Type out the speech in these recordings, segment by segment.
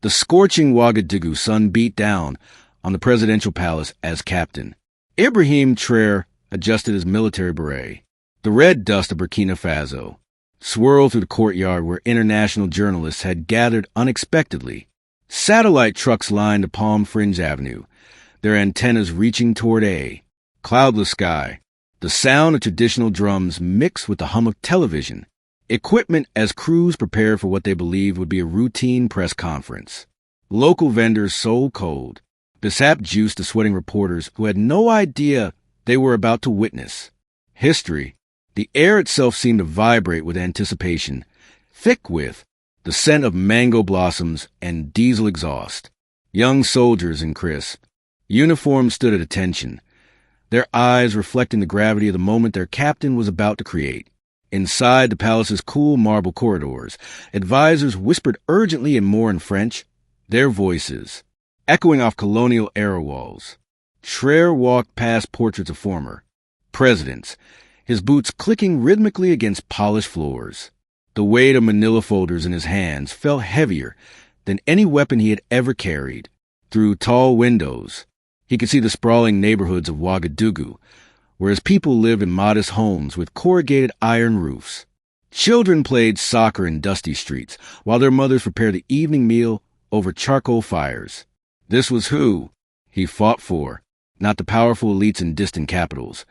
The scorching Ouagadougou sun beat down on the presidential palace as Captain Ibrahim Traoré adjusted his military beret. The red dust of Burkina Faso swirled through the courtyard where international journalists had gathered unexpectedly. Satellite trucks lined the palm-fringed avenue, their antennas reaching toward a cloudless sky. The sound of traditional drums mixed with the hum of television equipment as crews prepared for what they believed would be a routine press conference. Local vendors sold cold, Bissap juice to sweating reporters who had no idea they were about to witness history. The air itself seemed to vibrate with anticipation, thick with the scent of mango blossoms and diesel exhaust. Young soldiers in crisp uniforms stood at attention, their eyes reflecting the gravity of the moment their captain was about to create. Inside the palace's cool marble corridors, advisors whispered urgently and more in French, their voices echoing off colonial-era walls. Traoré walked past portraits of former presidents, his boots clicking rhythmically against polished floors. The weight of manila folders in his hands felt heavier than any weapon he had ever carried. Through tall windows, he could see the sprawling neighborhoods of Ouagadougou, where his people lived in modest homes with corrugated iron roofs. Children played soccer in dusty streets, while their mothers prepared the evening meal over charcoal fires. This was who he fought for, not the powerful elites in distant capitals,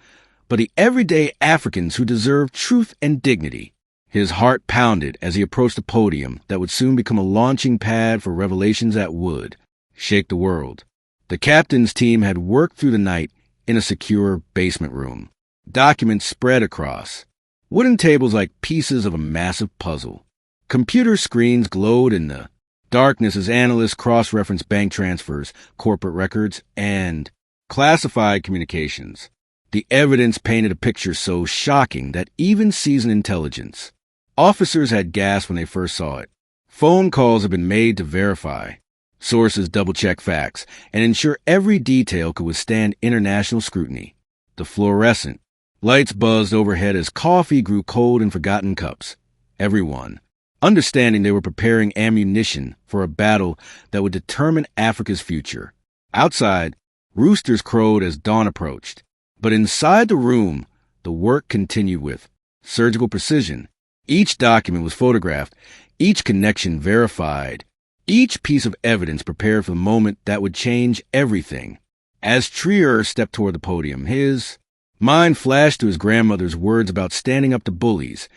but the everyday Africans who deserved truth and dignity. His heart pounded as he approached the podium that would soon become a launching pad for revelations that would shake the world. The captain's team had worked through the night in a secure basement room. Documents spread across, wooden tables like pieces of a massive puzzle. Computer screens glowed in the darkness as analysts cross-referenced bank transfers, corporate records, and classified communications. The evidence painted a picture so shocking that even seasoned intelligence officers had gasped when they first saw it. Phone calls had been made to verify. Sources double-check facts and ensure every detail could withstand international scrutiny. The fluorescent lights buzzed overhead as coffee grew cold in forgotten cups. Everyone, understanding they were preparing ammunition for a battle that would determine Africa's future. Outside, roosters crowed as dawn approached. But inside the room, the work continued with surgical precision. Each document was photographed, each connection verified, each piece of evidence prepared for the moment that would change everything. As Traoré stepped toward the podium, his mind flashed to his grandmother's words about standing up to bullies,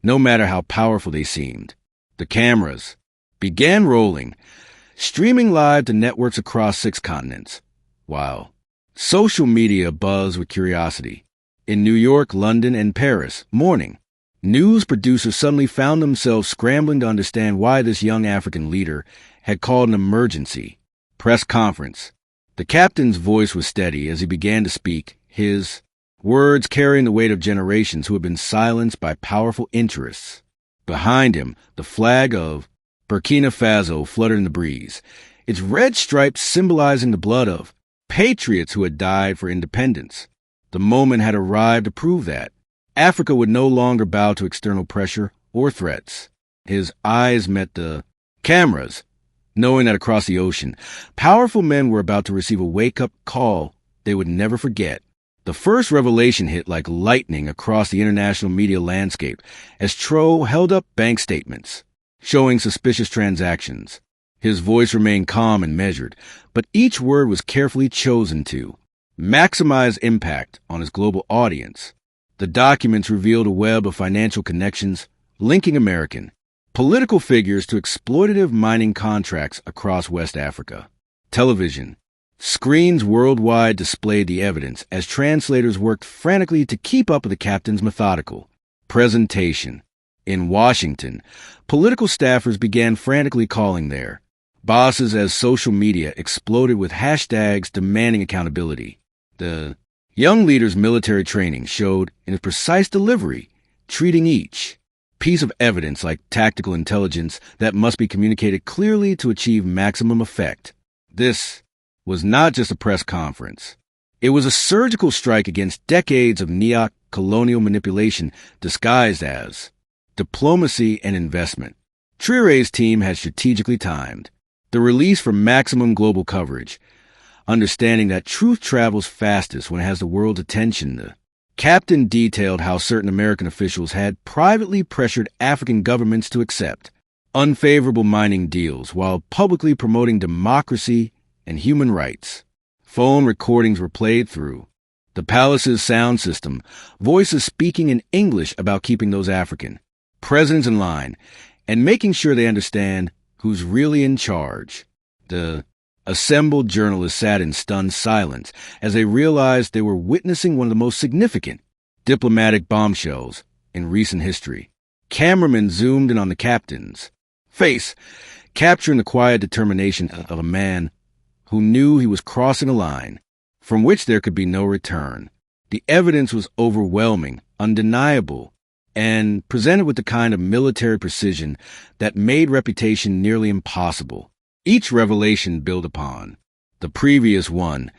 no matter how powerful they seemed. The cameras began rolling, streaming live to networks across 6 continents, while social media buzzed with curiosity. In New York, London, and Paris, morning, news producers suddenly found themselves scrambling to understand why this young African leader had called an emergency press conference. The captain's voice was steady as he began to speak, his words carrying the weight of generations who had been silenced by powerful interests. Behind him, the flag of Burkina Faso fluttered in the breeze, its red stripes symbolizing the blood of patriots who had died for independence. The moment had arrived to prove that Africa would no longer bow to external pressure or threats. His eyes met the cameras, knowing that across the ocean, powerful men were about to receive a wake-up call they would never forget. The first revelation hit like lightning across the international media landscape as Traoré held up bank statements, showing suspicious transactions. His voice remained calm and measured, but each word was carefully chosen to maximize impact on his global audience. The documents revealed a web of financial connections linking American political figures to exploitative mining contracts across West Africa. Television screens worldwide displayed the evidence as translators worked frantically to keep up with the captain's methodical presentation. In Washington, political staffers began frantically calling their bosses as social media exploded with hashtags demanding accountability. The young leader's military training showed in his precise delivery, treating each piece of evidence like tactical intelligence that must be communicated clearly to achieve maximum effect. This was not just a press conference. It was a surgical strike against decades of neo-colonial manipulation disguised as diplomacy and investment. Traoré's team had strategically timed The release for maximum global coverage, understanding that truth travels fastest when it has the world's attention. The captain detailed how certain American officials had privately pressured African governments to accept unfavorable mining deals while publicly promoting democracy and human rights. Phone recordings were played through the palace's sound system, voices speaking in English about keeping those African presidents in line and making sure they understand who's really in charge. The assembled journalists sat in stunned silence as they realized they were witnessing one of the most significant diplomatic bombshells in recent history. Cameramen zoomed in on the captain's face, capturing the quiet determination of a man who knew he was crossing a line from which there could be no return. The evidence was overwhelming, undeniable, and presented with the kind of military precision that made reputation nearly impossible. Each revelation built upon the previous one,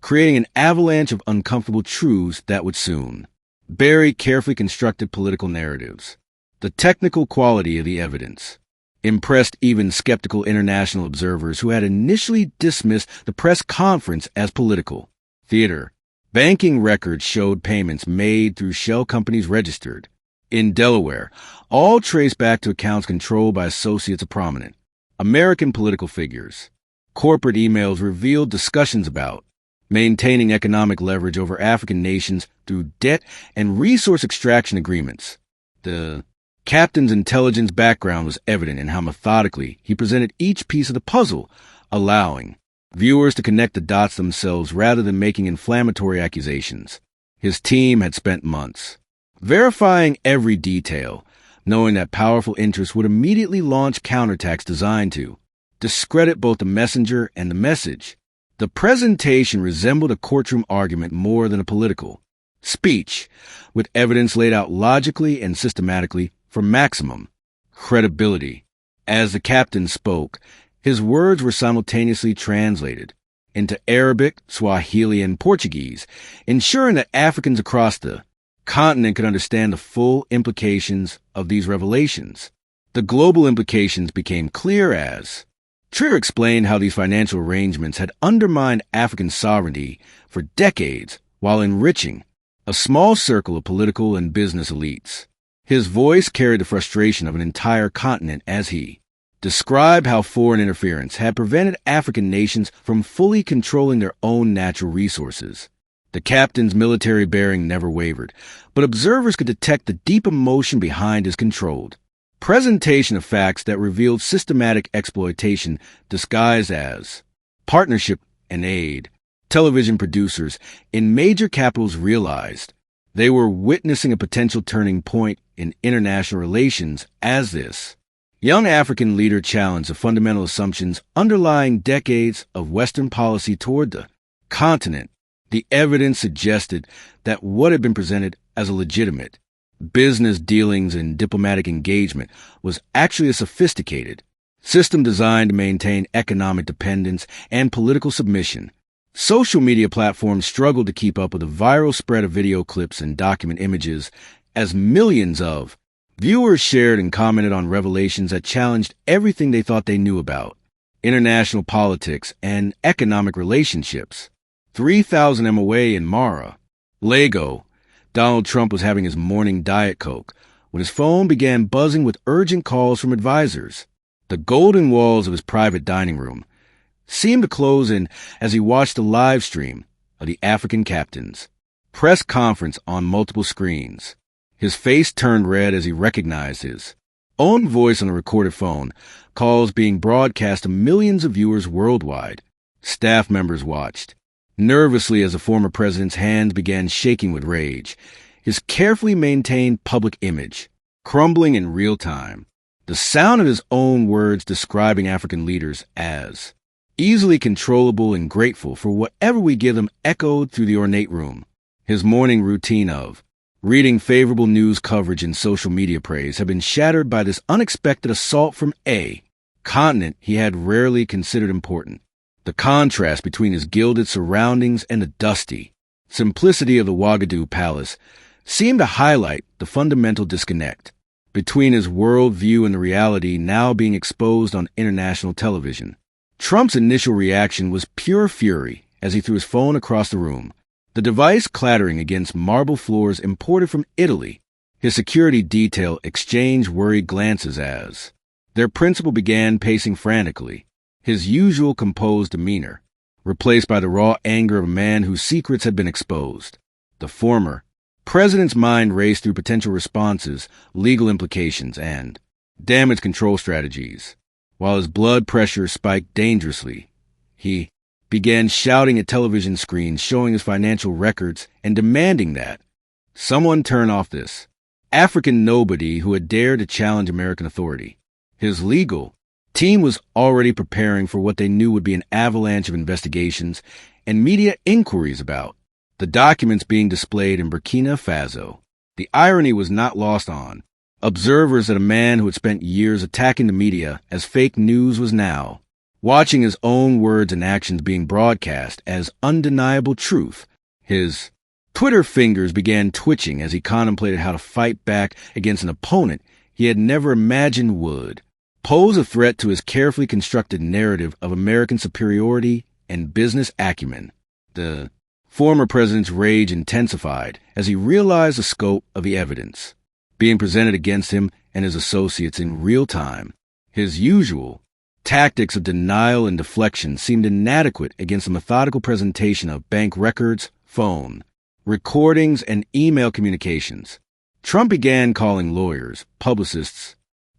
creating an avalanche of uncomfortable truths that would soon bury carefully constructed political narratives. The technical quality of the evidence impressed even skeptical international observers who had initially dismissed the press conference as political theater. Banking records showed payments made through shell companies registered in Delaware, all traced back to accounts controlled by associates of prominent American political figures. Corporate emails revealed discussions about maintaining economic leverage over African nations through debt and resource extraction agreements. The captain's intelligence background was evident in how methodically he presented each piece of the puzzle, allowing viewers to connect the dots themselves rather than making inflammatory accusations. His team had spent months verifying every detail, knowing that powerful interests would immediately launch counterattacks designed to discredit both the messenger and the message. The presentation resembled a courtroom argument more than a political speech, with evidence laid out logically and systematically for maximum credibility. As the captain spoke, his words were simultaneously translated into Arabic, Swahili, and Portuguese, ensuring that Africans across the continent could understand the full implications of these revelations. The global implications became clear as Traoré explained how these financial arrangements had undermined African sovereignty for decades while enriching a small circle of political and business elites. His voice carried the frustration of an entire continent as he described how foreign interference had prevented African nations from fully controlling their own natural resources. The captain's military bearing never wavered, but observers could detect the deep emotion behind his controlled presentation of facts that revealed systematic exploitation disguised as partnership and aid. Television producers in major capitals realized they were witnessing a potential turning point in international relations as this young African leader challenged the fundamental assumptions underlying decades of Western policy toward the continent. The evidence suggested that what had been presented as a legitimate business dealings and diplomatic engagement was actually a sophisticated system designed to maintain economic dependence and political submission. Social media platforms struggled to keep up with the viral spread of video clips and document images as millions of viewers shared and commented on revelations that challenged everything they thought they knew about international politics and economic relationships. 3,000 MOA in Mara, Lego, Donald Trump was having his morning Diet Coke when his phone began buzzing with urgent calls from advisors. The golden walls of his private dining room seemed to close in as he watched the live stream of the African captain's press conference on multiple screens. His face turned red as he recognized his own voice on the recorded phone, calls being broadcast to millions of viewers worldwide. Staff members watched nervously as the former president's hands began shaking with rage, his carefully maintained public image crumbling in real time. The sound of his own words describing African leaders as easily controllable and grateful for whatever we give them echoed through the ornate room. His morning routine of reading favorable news coverage and social media praise had been shattered by this unexpected assault from a continent he had rarely considered important. The contrast between his gilded surroundings and the dusty simplicity of the Ouagadougou palace seemed to highlight the fundamental disconnect between his worldview and the reality now being exposed on international television. Trump's initial reaction was pure fury as he threw his phone across the room, the device clattering against marble floors imported from Italy. His security detail exchanged worried glances as their principal began pacing frantically, his usual composed demeanor replaced by the raw anger of a man whose secrets had been exposed. The former president's mind raced through potential responses, legal implications, and damage control strategies. While his blood pressure spiked dangerously, he began shouting at television screens, showing his financial records, and demanding that someone turn off this African nobody who had dared to challenge American authority. His legal team was already preparing for what they knew would be an avalanche of investigations and media inquiries about the documents being displayed in Burkina Faso. The irony was not lost on observers that a man who had spent years attacking the media as fake news was now watching his own words and actions being broadcast as undeniable truth. His Twitter fingers began twitching as he contemplated how to fight back against an opponent he had never imagined would pose a threat to his carefully constructed narrative of American superiority and business acumen. The former president's rage intensified as he realized the scope of the evidence being presented against him and his associates in real time. His usual tactics of denial and deflection seemed inadequate against the methodical presentation of bank records, phone recordings, and email communications. Trump began calling lawyers, publicists,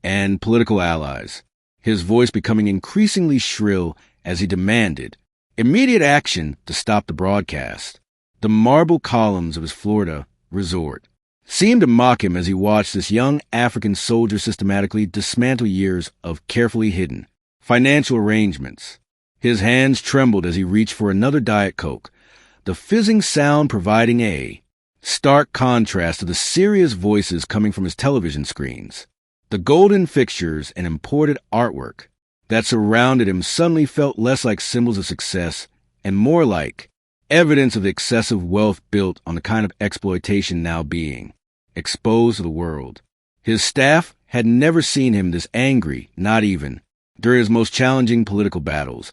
and political allies, his voice becoming increasingly shrill as he demanded immediate action to stop the broadcast. The marble columns of his Florida resort seemed to mock him as he watched this young African soldier systematically dismantle years of carefully hidden financial arrangements. His hands trembled as he reached for another Diet Coke, the fizzing sound providing a stark contrast to the serious voices coming from his television screens. The golden fixtures and imported artwork that surrounded him suddenly felt less like symbols of success and more like evidence of the excessive wealth built on the kind of exploitation now being exposed to the world. His staff had never seen him this angry, not even during his most challenging political battles,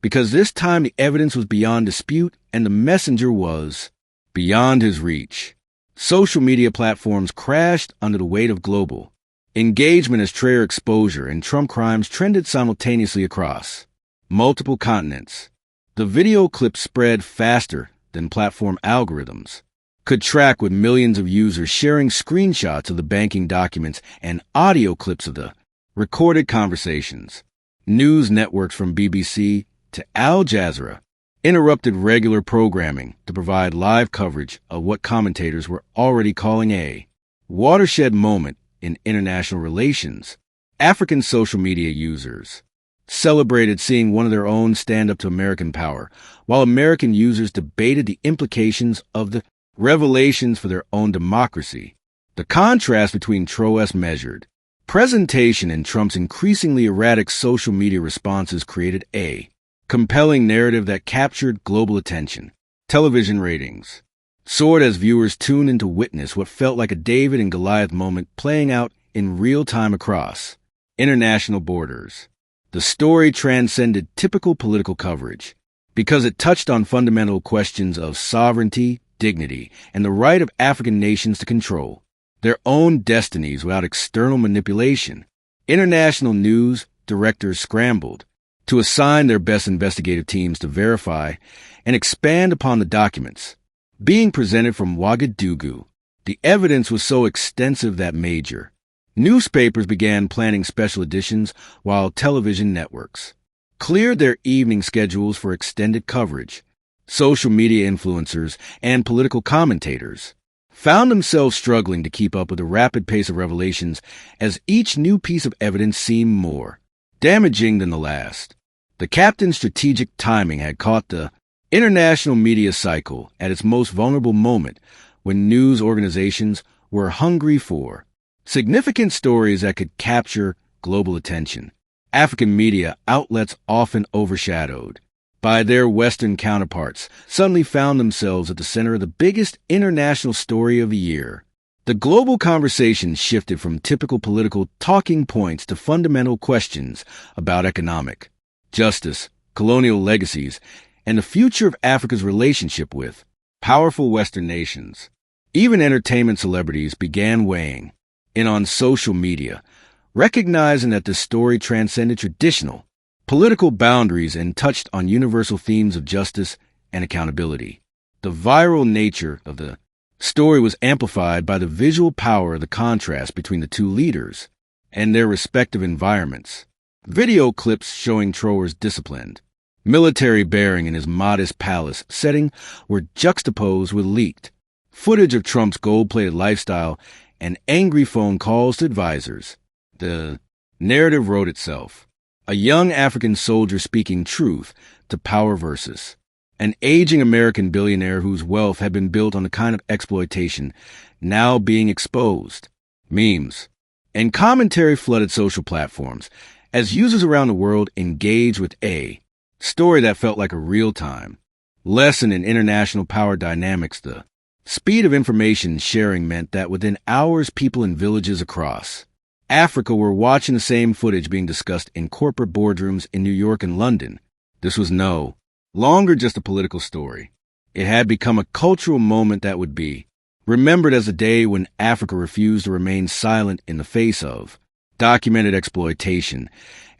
because this time the evidence was beyond dispute and the messenger was beyond his reach. Social media platforms crashed under the weight of global engagement as Traoré exposure and Trump crimes trended simultaneously across multiple continents. The video clips spread faster than platform algorithms could track, with millions of users sharing screenshots of the banking documents and audio clips of the recorded conversations. News networks from BBC to Al Jazeera interrupted regular programming to provide live coverage of what commentators were already calling a watershed moment in international relations. African social media users celebrated seeing one of their own stand up to American power, while American users debated the implications of the revelations for their own democracy. The contrast between Traoré's measured presentation and Trump's increasingly erratic social media responses created a compelling narrative that captured global attention. Television ratings soared as viewers tuned in to witness what felt like a David and Goliath moment playing out in real time across international borders. The story transcended typical political coverage because it touched on fundamental questions of sovereignty, dignity, and the right of African nations to control their own destinies without external manipulation. International news directors scrambled to assign their best investigative teams to verify and expand upon the documents being presented from Ouagadougou. The evidence was so extensive that major newspapers began planning special editions, while television networks cleared their evening schedules for extended coverage. Social media influencers and political commentators found themselves struggling to keep up with the rapid pace of revelations as each new piece of evidence seemed more damaging than the last. The captain's strategic timing had caught the international media cycle at its most vulnerable moment, when news organizations were hungry for significant stories that could capture global attention. African media outlets, often overshadowed by their Western counterparts, suddenly found themselves at the center of the biggest international story of the year. The global conversation shifted from typical political talking points to fundamental questions about economic justice, colonial legacies, and the future of Africa's relationship with powerful Western nations. Even entertainment celebrities began weighing in on social media, recognizing that the story transcended traditional political boundaries and touched on universal themes of justice and accountability. The viral nature of the story was amplified by the visual power of the contrast between the two leaders and their respective environments. Video clips showing Traoré's disciplined military bearing in his modest palace setting were juxtaposed with leaked footage of Trump's gold-plated lifestyle and angry phone calls to advisors. The narrative wrote itself. A young African soldier speaking truth to power versus an aging American billionaire whose wealth had been built on the kind of exploitation now being exposed. Memes and commentary flooded social platforms as users around the world engaged with a story that felt like a real-time lesson in international power dynamics. The speed of information sharing meant that within hours, people in villages across Africa were watching the same footage being discussed in corporate boardrooms in New York and London. This was no longer just a political story. It had become a cultural moment that would be remembered as a day when Africa refused to remain silent in the face of documented exploitation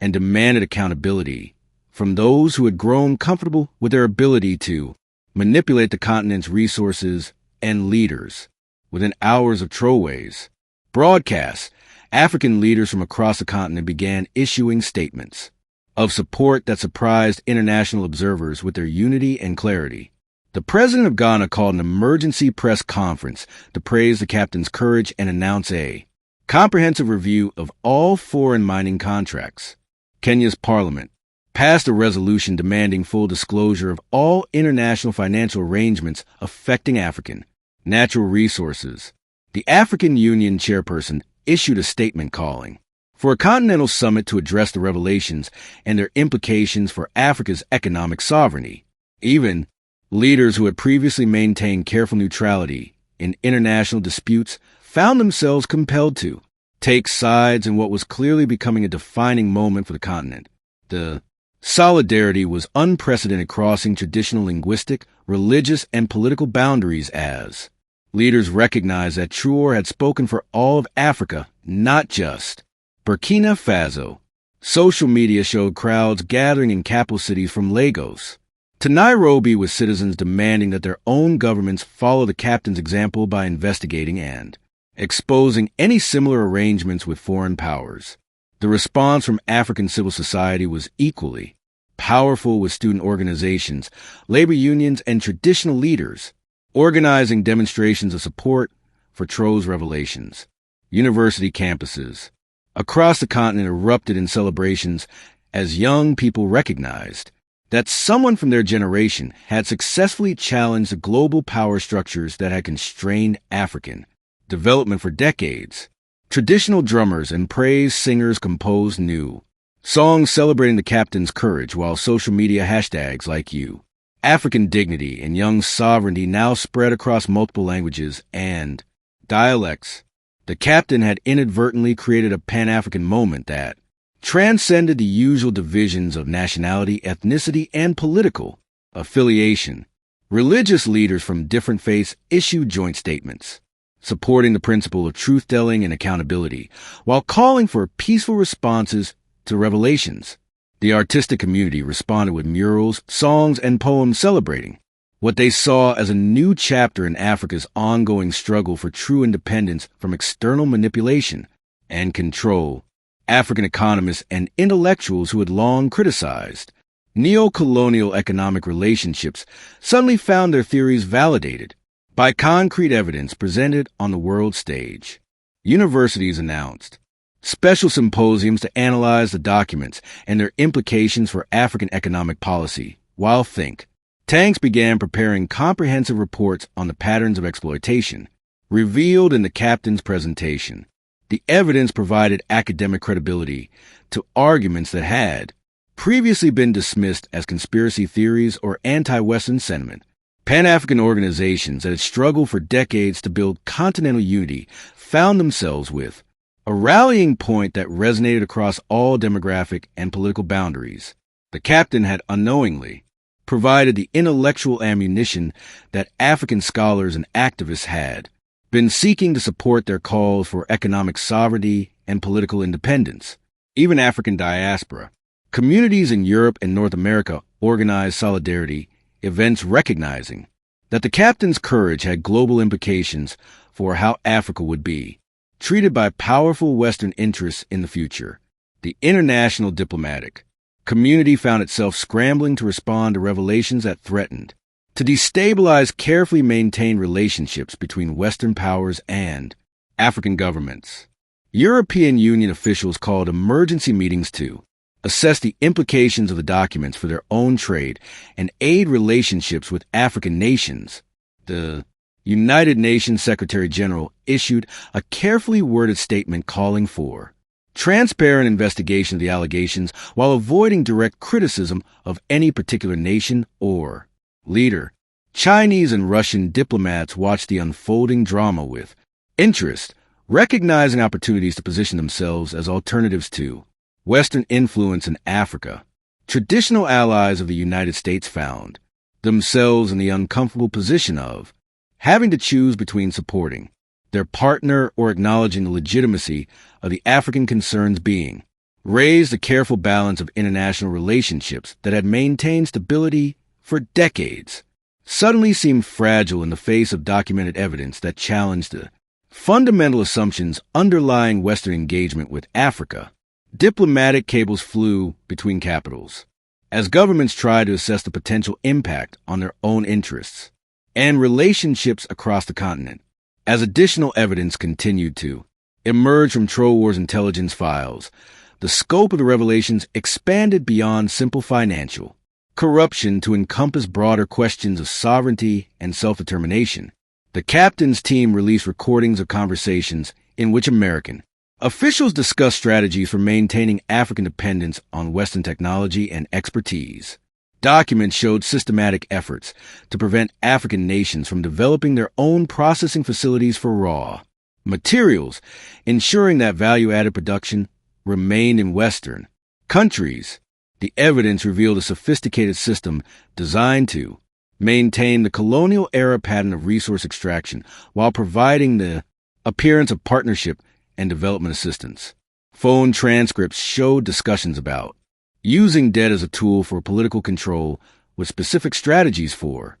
and demanded accountability from those who had grown comfortable with their ability to manipulate the continent's resources and leaders. Within hours of Traoré's broadcasts, African leaders from across the continent began issuing statements of support that surprised international observers with their unity and clarity. The president of Ghana called an emergency press conference to praise the captain's courage and announce a comprehensive review of all foreign mining contracts. Kenya's parliament passed a resolution demanding full disclosure of all international financial arrangements affecting African natural resources. The African Union chairperson issued a statement calling for a continental summit to address the revelations and their implications for Africa's economic sovereignty. Even leaders who had previously maintained careful neutrality in international disputes found themselves compelled to take sides in what was clearly becoming a defining moment for the continent. The solidarity was unprecedented, crossing traditional linguistic, religious, and political boundaries as leaders recognized that Traoré had spoken for all of Africa, not just Burkina Faso. Social media showed crowds gathering in capital cities from Lagos to Nairobi, with citizens demanding that their own governments follow the captain's example by investigating and exposing any similar arrangements with foreign powers. The response from African civil society was equally powerful, with student organizations, labor unions, and traditional leaders organizing demonstrations of support for Traoré's revelations. University campuses across the continent erupted in celebrations as young people recognized that someone from their generation had successfully challenged the global power structures that had constrained African development for decades. Traditional drummers and praise singers composed new songs celebrating the captain's courage, while social media hashtags like "You African Dignity" and "Young Sovereignty" now spread across multiple languages and dialects. The captain had inadvertently created a Pan-African moment that transcended the usual divisions of nationality, ethnicity, and political affiliation. Religious leaders from different faiths issued joint statements supporting the principle of truth-telling and accountability, while calling for peaceful responses to revelations. The artistic community responded with murals, songs, and poems celebrating what they saw as a new chapter in Africa's ongoing struggle for true independence from external manipulation and control. African economists and intellectuals who had long criticized neo-colonial economic relationships suddenly found their theories validated by concrete evidence presented on the world stage. Universities announced special symposiums to analyze the documents and their implications for African economic policy, while think tanks began preparing comprehensive reports on the patterns of exploitation revealed in the captain's presentation. The evidence provided academic credibility to arguments that had previously been dismissed as conspiracy theories or anti-Western sentiment. Pan-African organizations that had struggled for decades to build continental unity found themselves with a rallying point that resonated across all demographic and political boundaries. The captain had unknowingly provided the intellectual ammunition that African scholars and activists had been seeking to support their calls for economic sovereignty and political independence. Even African diaspora communities in Europe and North America organized solidarity events recognizing that the captain's courage had global implications for how Africa would be treated by powerful Western interests in the future. The international diplomatic community found itself scrambling to respond to revelations that threatened to destabilize carefully maintained relationships between Western powers and African governments. European Union officials called emergency meetings to assess the implications of the documents for their own trade and aid relationships with African nations. The United Nations Secretary General issued a carefully worded statement calling for transparent investigation of the allegations while avoiding direct criticism of any particular nation or leader. Chinese and Russian diplomats watched the unfolding drama with interest, recognizing opportunities to position themselves as alternatives to Western influence in Africa. Traditional allies of the United States found themselves in the uncomfortable position of having to choose between supporting their partner or acknowledging the legitimacy of the African concerns being raised. A careful balance of international relationships that had maintained stability for decades suddenly seemed fragile in the face of documented evidence that challenged the fundamental assumptions underlying Western engagement with Africa. Diplomatic cables flew between capitals as governments tried to assess the potential impact on their own interests and relationships across the continent. As additional evidence continued to emerge from Troll Wars intelligence files, the scope of the revelations expanded beyond simple financial corruption to encompass broader questions of sovereignty and self-determination. The captain's team released recordings of conversations in which American officials discussed strategies for maintaining African dependence on Western technology and expertise. Documents showed systematic efforts to prevent African nations from developing their own processing facilities for raw materials, ensuring that value-added production remained in Western countries. The evidence revealed a sophisticated system designed to maintain the colonial-era pattern of resource extraction while providing the appearance of partnership and development assistance. Phone transcripts showed discussions about using debt as a tool for political control with specific strategies for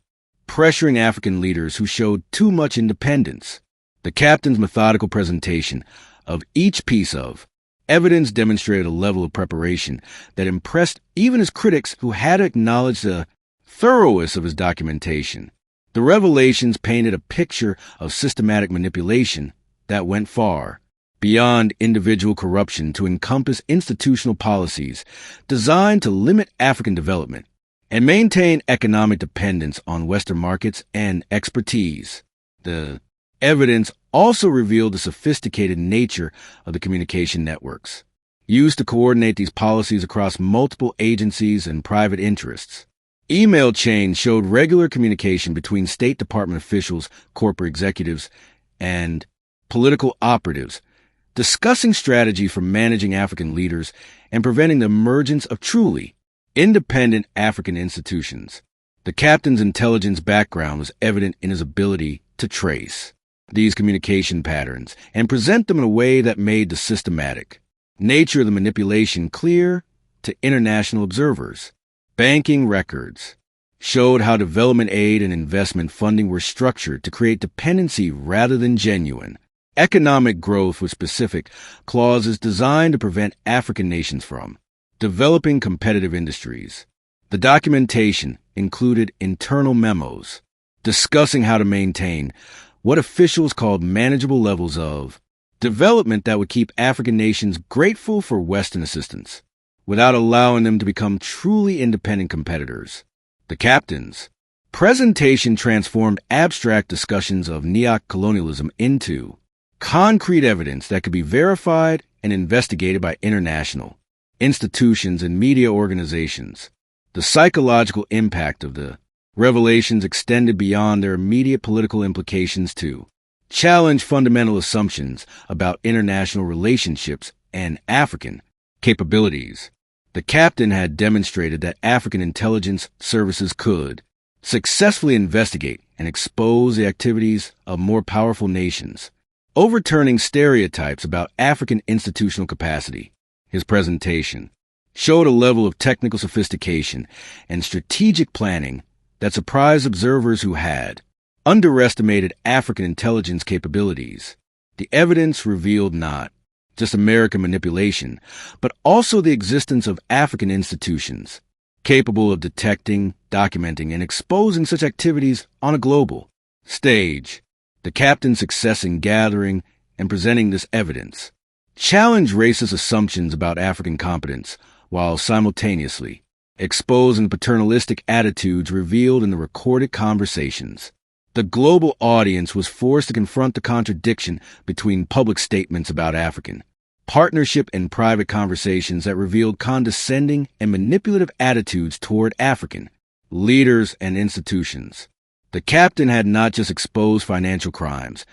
pressuring African leaders who showed too much independence. The captain's methodical presentation of each piece of evidence demonstrated a level of preparation that impressed even his critics who had acknowledged the thoroughness of his documentation. The revelations painted a picture of systematic manipulation that went far beyond individual corruption to encompass institutional policies designed to limit African development and maintain economic dependence on Western markets and expertise. The evidence also revealed the sophisticated nature of the communication networks used to coordinate these policies across multiple agencies and private interests. Email chains showed regular communication between State Department officials, corporate executives, and political operatives, discussing strategy for managing African leaders and preventing the emergence of truly independent African institutions. The captain's intelligence background was evident in his ability to trace these communication patterns and present them in a way that made the systematic nature of the manipulation clear to international observers. Banking records showed how development aid and investment funding were structured to create dependency rather than genuine economic growth, with specific clauses designed to prevent African nations from developing competitive industries. The documentation included internal memos discussing how to maintain what officials called manageable levels of development that would keep African nations grateful for Western assistance without allowing them to become truly independent competitors. The captain's presentation transformed abstract discussions of neo-colonialism into concrete evidence that could be verified and investigated by international institutions and media organizations. The psychological impact of the revelations extended beyond their immediate political implications to challenge fundamental assumptions about international relationships and African capabilities. The captain had demonstrated that African intelligence services could successfully investigate and expose the activities of more powerful nations, overturning stereotypes about African institutional capacity. His presentation showed a level of technical sophistication and strategic planning that surprised observers who had underestimated African intelligence capabilities. The evidence revealed not just American manipulation, but also the existence of African institutions capable of detecting, documenting, and exposing such activities on a global stage. The captain's success in gathering and presenting this evidence challenged racist assumptions about African competence while simultaneously exposing paternalistic attitudes revealed in the recorded conversations. The global audience was forced to confront the contradiction between public statements about African partnership and private conversations that revealed condescending and manipulative attitudes toward African leaders and institutions. The captain had not just exposed financial crimes,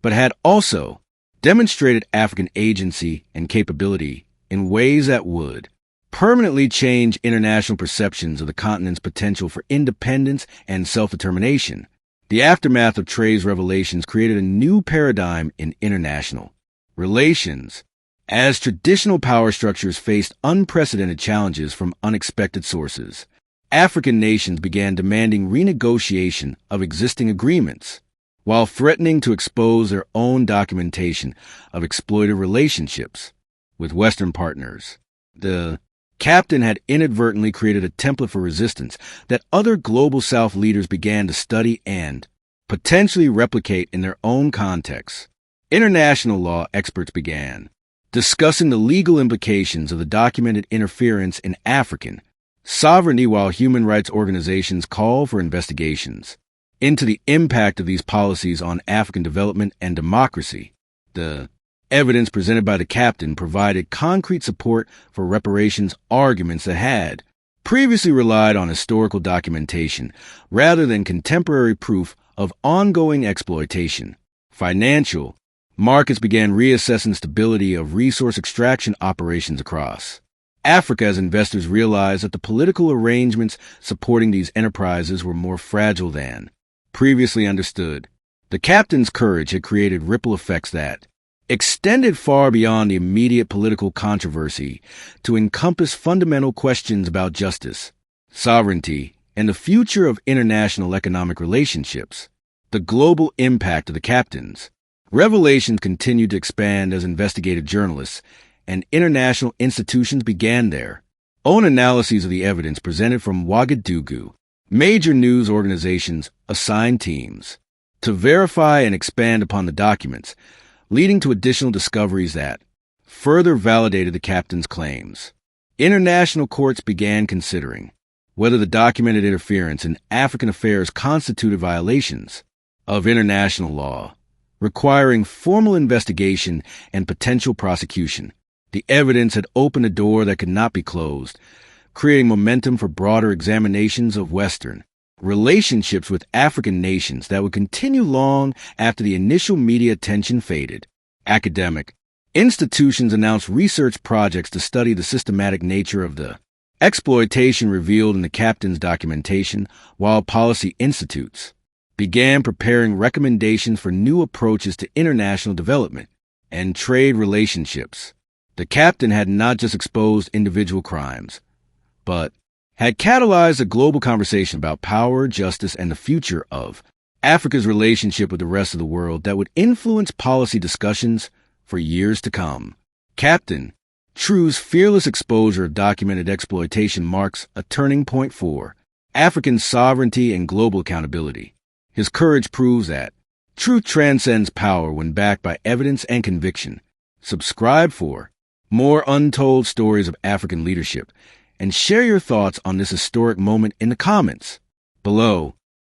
but had also demonstrated African agency and capability in ways that would permanently change international perceptions of the continent's potential for independence and self-determination. The aftermath of Traoré revelations created a new paradigm in international relations, as traditional power structures faced unprecedented challenges from unexpected sources. African nations began demanding renegotiation of existing agreements, while threatening to expose their own documentation of exploitive relationships with Western partners. The captain had inadvertently created a template for resistance that other Global South leaders began to study and potentially replicate in their own contexts. International law experts began discussing the legal implications of the documented interference in African sovereignty, while human rights organizations call for investigations into the impact of these policies on African development and democracy. The evidence presented by the captain provided concrete support for reparations arguments that had previously relied on historical documentation rather than contemporary proof of ongoing exploitation. Financial markets began reassessing stability of resource extraction operations across Africa as investors realized that the political arrangements supporting these enterprises were more fragile than previously understood. The captain's courage had created ripple effects that extended far beyond the immediate political controversy to encompass fundamental questions about justice, sovereignty, and the future of international economic relationships. The global impact of the captain's revelations continued to expand as investigative journalists and international institutions began their own analyses of the evidence presented from Ouagadougou. Major news organizations assigned teams to verify and expand upon the documents, leading to additional discoveries that further validated the captain's claims. International courts began considering whether the documented interference in African affairs constituted violations of international law, requiring formal investigation and potential prosecution. The evidence had opened a door that could not be closed, creating momentum for broader examinations of Western relationships with African nations that would continue long after the initial media attention faded. Academic institutions announced research projects to study the systematic nature of the exploitation revealed in the captain's documentation, while policy institutes began preparing recommendations for new approaches to international development and trade relationships. The captain had not just exposed individual crimes, but had catalyzed a global conversation about power, justice, and the future of Africa's relationship with the rest of the world that would influence policy discussions for years to come. Captain Traoré's fearless exposure of documented exploitation marks a turning point for African sovereignty and global accountability. His courage proves that truth transcends power when backed by evidence and conviction. Subscribe for more untold stories of African leadership, and share your thoughts on this historic moment in the comments below.